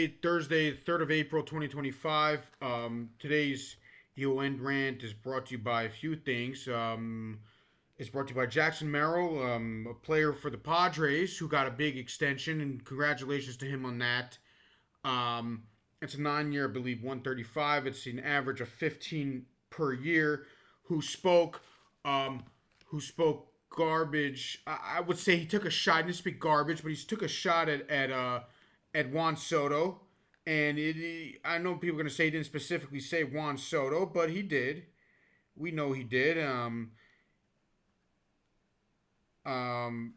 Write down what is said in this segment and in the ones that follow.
Thursday, 3rd of April, 2025. Today's EON rant is brought to you by a few things. It's brought to you by Jackson Merrill, a player for the Padres who got a big extension, and congratulations to him on that. Um, it's a 9 year, I believe, 135. It's an average of 15 per year. Who spoke? Um, who spoke garbage? I would say he took a shot. He didn't speak garbage, but he took a shot at Juan Soto. And I know people are going to say he didn't specifically say Juan Soto, but he did. We know he did.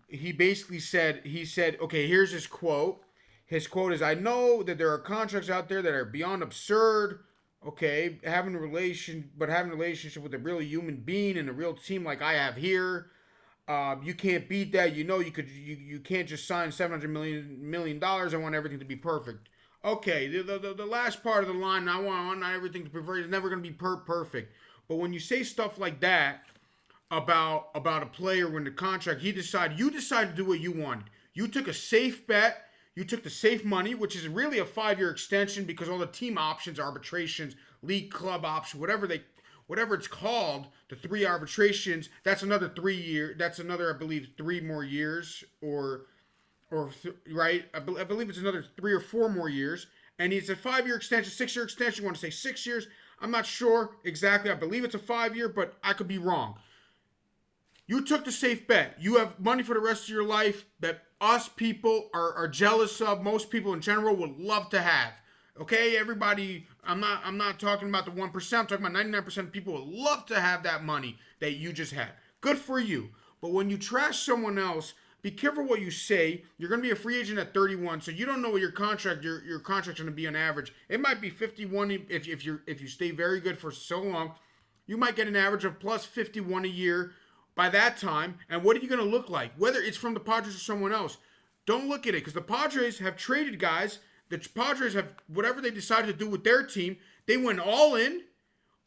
He basically said, okay, here's his quote. His quote is, I know that there are contracts out there that are beyond absurd. Okay, having a relationship with a real human being and a real team like I have here, you can't beat that. You know, you can't just sign $700 million. I want everything to be perfect. Okay, the last part of the line, I want everything to be perfect. It's never going to be perfect. But when you say stuff like that about a player when the contract, you decided to do what you wanted. You took a safe bet. You took the safe money, which is really a 5 year extension because all the team options, arbitrations, league club option, whatever it's called, the three arbitrations, that's another 3 year. That's another, I believe, 3 more years right. I believe it's another 3 or 4 more years, and it's a 5 year extension, 6 year extension. You want to say 6 years? I'm not sure exactly. I believe it's a 5 year, but I could be wrong. You took the safe bet. You have money for the rest of your life that us people are jealous of. Most people in general would love to have. Okay, everybody. I'm not talking about the 1%. I'm talking about 99% of people would love to have that money that you just had. Good for you. But when you trash someone else, be careful what you say. You're going to be a free agent at 31, so you don't know what your contract's going to be on average. It might be 51 if you stay very good for so long. You might get an average of plus 51 a year by that time. And what are you going to look like? Whether it's from the Padres or someone else, don't look at it because the Padres have traded guys. The Padres have whatever they decided to do with their team. They went all in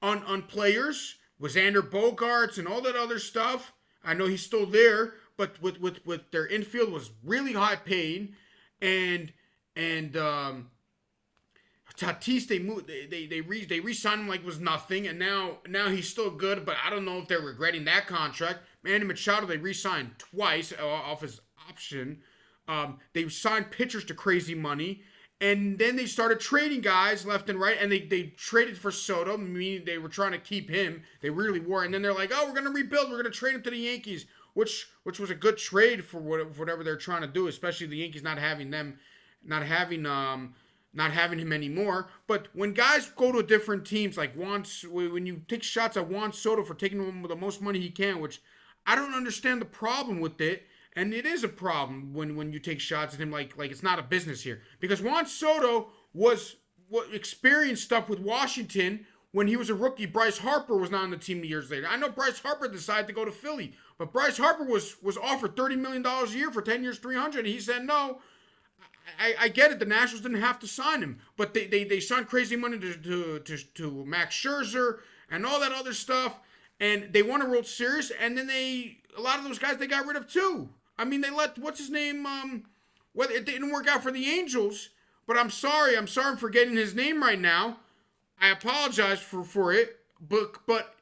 on players with Xander Bogaerts and all that other stuff. I know he's still there, but with their infield was really high paid, and Tatis, they re-signed him like it was nothing, and now he's still good, but I don't know if they're regretting that contract. Manny Machado they re-signed twice off his option. They signed pitchers to crazy money, and then they started trading guys left and right, and they traded for Soto, meaning they were trying to keep him. They really were, and then they're like, oh, we're gonna rebuild, we're gonna trade him to the Yankees, which was a good trade for whatever they're trying to do, especially the Yankees not having not having him anymore. But when guys go to different teams, like when you take shots at Juan Soto for taking him with the most money he can, which I don't understand the problem with it. And it is a problem when you take shots at him like it's not a business here. Because Juan Soto was experienced stuff with Washington when he was a rookie. Bryce Harper was not on the team years later. I know Bryce Harper decided to go to Philly, but Bryce Harper was offered $30 million a year for 10 years, 300, and he said no. I get it. The Nationals didn't have to sign him, but they signed crazy money to Max Scherzer and all that other stuff, and they won a World Series. And then a lot of those guys they got rid of too. I mean, they let what's his name? Whether it didn't work out for the Angels, but I'm sorry I'm forgetting his name right now. I apologize for it, but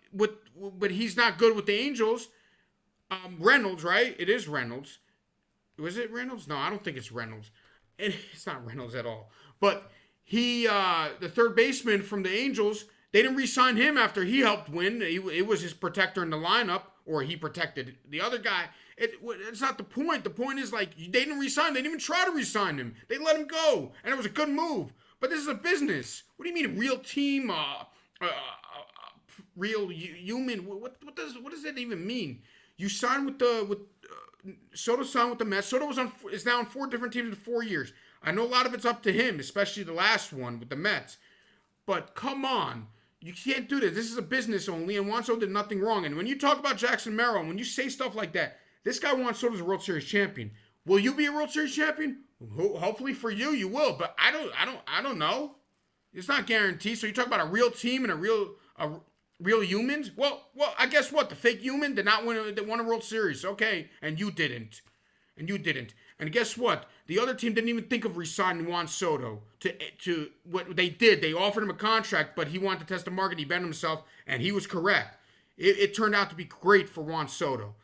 he's not good with the Angels. Reynolds, right? It is Reynolds. Was it Reynolds? No, I don't think it's Reynolds. It's not Reynolds at all. But the third baseman from the Angels, they didn't re-sign him after he helped win. It was his protector in the lineup, or he protected the other guy. It's not the point. The point is, like, they didn't re-sign. They didn't even try to re-sign him. They let him go, and it was a good move. But this is a business. What do you mean, a real team? Real human? What does that even mean? You signed with Soto signed with the Mets. Soto is now on 4 different teams in 4 years. I know a lot of it's up to him, especially the last one with the Mets. But come on, you can't do this. This is a business only, and Juan Soto did nothing wrong. And when you talk about Jackson Merrill, when you say stuff like that, this guy Juan Soto is a World Series champion. Will you be a World Series champion? Hopefully for you, you will. But I don't know. It's not guaranteed. So you talk about a real team and real humans. Well, I guess what the fake human did not win. They won a World Series. Okay, and you didn't. And guess what? The other team didn't even think of re-signing Juan Soto to what they did. They offered him a contract, but he wanted to test the market. He bet himself, and he was correct. It turned out to be great for Juan Soto.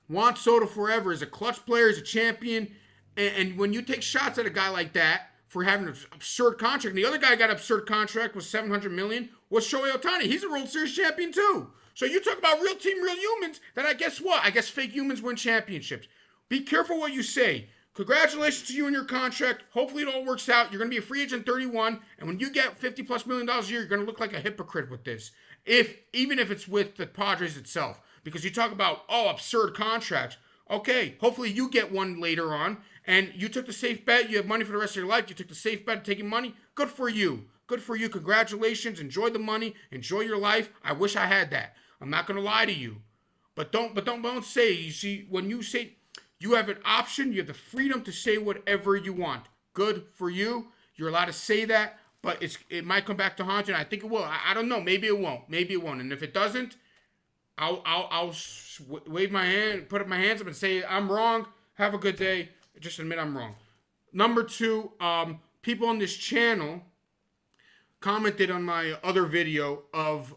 Juan Soto forever is a clutch player, he's a champion. And when you take shots at a guy like that for having an absurd contract, and the other guy got an absurd contract with $700 million was Shohei Ohtani. He's a World Series champion too. So you talk about real team, real humans, then I guess what? I guess fake humans win championships. Be careful what you say. Congratulations to you and your contract. Hopefully it all works out. You're going to be a free agent 31, and when you get $50+ million a year, you're going to look like a hypocrite with this. Even if it's with the Padres itself. Because you talk about, absurd contracts. Okay, hopefully you get one later on, and you took the safe bet. You have money for the rest of your life. You took the safe bet of taking money. Good for you. Good for you. Congratulations. Enjoy the money. Enjoy your life. I wish I had that. I'm not going to lie to you. But don't say, you see, when you say you have an option, you have the freedom to say whatever you want. Good for you. You're allowed to say that, but it might come back to haunt you, and I think it will. I don't know. Maybe it won't. Maybe it won't. And if it doesn't, I'll wave my hand, put up my hands up and say, I'm wrong. Have a good day. Just admit I'm wrong. Number two, people on this channel commented on my other video of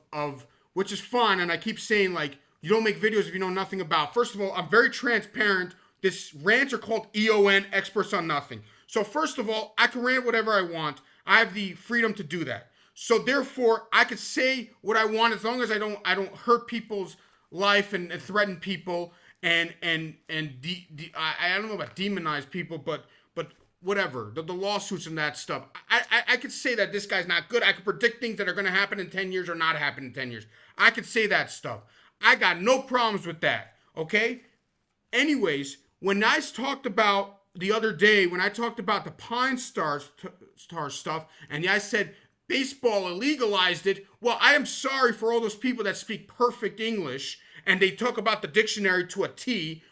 which is fine, and I keep saying, like, you don't make videos if you know nothing about. First of all, I'm very transparent. This rants are called EON, experts on nothing. So first of all, I can rant whatever I want. I have the freedom to do that. So therefore, I could say what I want as long as I don't hurt people's life and threaten people and I don't know about demonize people, but whatever, the lawsuits and that stuff. I could say that this guy's not good. I could predict things that are going to happen in 10 years or not happen in 10 years. I could say that stuff. I got no problems with that, okay? Anyways, when I talked about the other day, when I talked about the Pine Star stuff, and I said baseball illegalized it, well, I am sorry for all those people that speak perfect English, and they talk about the dictionary to a T.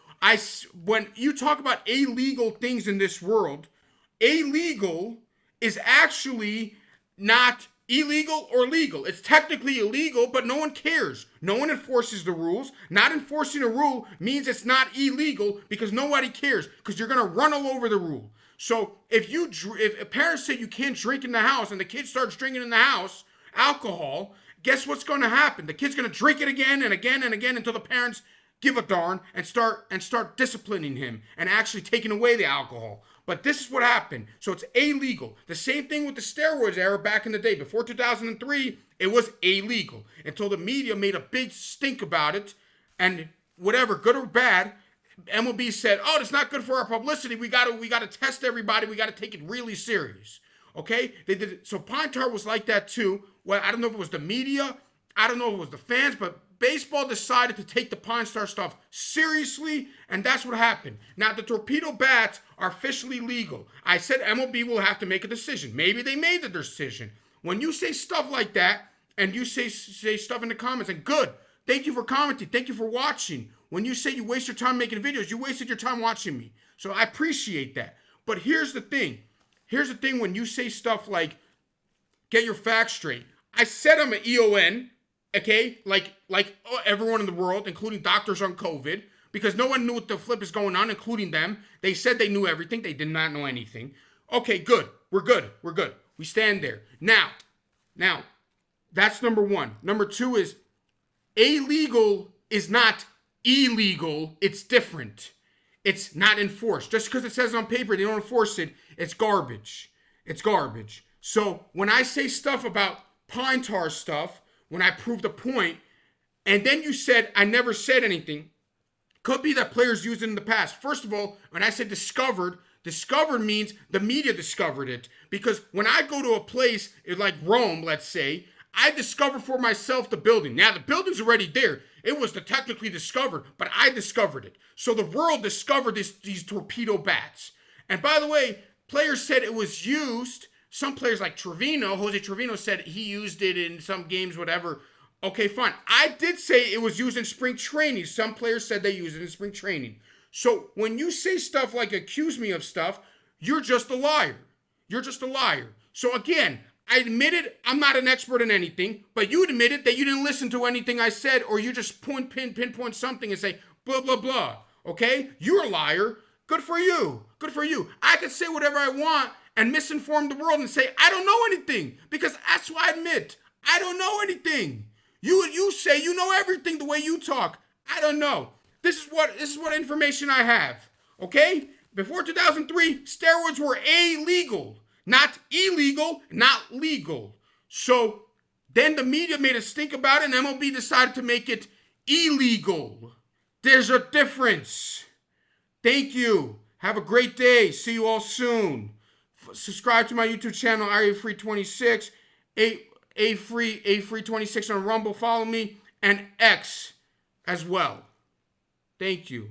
When you talk about illegal things in this world, illegal is actually not illegal or legal. It's technically illegal, but no one cares. No one enforces the rules. Not enforcing a rule means it's not illegal because nobody cares, because you're going to run all over the rule. So if parents say you can't drink in the house and the kid starts drinking in the house alcohol, guess what's going to happen? The kid's going to drink it again and again and again until the parents give a darn and start disciplining him and actually taking away the alcohol. But this is what happened. So it's illegal. The same thing with the steroids era back in the day. Before 2003, it was illegal until the media made a big stink about it. And whatever, good or bad, MLB said, "Oh, it's not good for our publicity. We got to test everybody. We got to take it really serious." Okay? They did it. So Pine Tar was like that too. Well, I don't know if it was the media. I don't know if it was the fans, but baseball decided to take the Pine Star stuff seriously, and that's what happened. Now, the torpedo bats are officially legal. I said MLB will have to make a decision. Maybe they made the decision. When you say stuff like that, and you say stuff in the comments, and good, thank you for commenting, thank you for watching. When you say you waste your time making videos, you wasted your time watching me. So I appreciate that. But here's the thing. Here's the thing when you say stuff like, get your facts straight. I said I'm an EON, okay, like everyone in the world, including doctors on COVID, because no one knew what the flip is going on, including them. They said they knew everything. They did not know anything. Okay, good. We're good. We're good. We stand there. Now, that's number one. Number two is illegal is not illegal. It's different. It's not enforced. Just because it says on paper they don't enforce it, it's garbage. It's garbage. So when I say stuff about Pine Tar stuff, when I proved a point, and then you said I never said anything, could be that players used it in the past. First of all, when I said discovered means the media discovered it. Because when I go to a place like Rome, let's say, I discover for myself the building. Now, the building's already there. It was technically discovered, but I discovered it. So the world discovered these torpedo bats. And by the way, players said it was used. Some players like Jose Trevino said he used it in some games, whatever. Okay, fine. I did say it was used in spring training. Some players said they used it in spring training. So when you say stuff like accuse me of stuff, you're just a liar. You're just a liar. So again, I admitted I'm not an expert in anything, but you admitted that you didn't listen to anything I said, or you just pinpoint something and say blah, blah, blah. Okay? You're a liar. Good for you. Good for you. I can say whatever I want and misinform the world and say I don't know anything, because that's what I admit. I don't know anything. You say you know everything the way you talk. I don't know. This is what information I have. Okay? Before 2003, steroids were illegal, not illegal, not legal. So then the media made us think about it, and MLB decided to make it illegal. There's a difference. Thank you. Have a great day. See you all soon. Subscribe to my YouTube channel, Area Free 26, A Free 26 on Rumble. Follow me, and X as well. Thank you.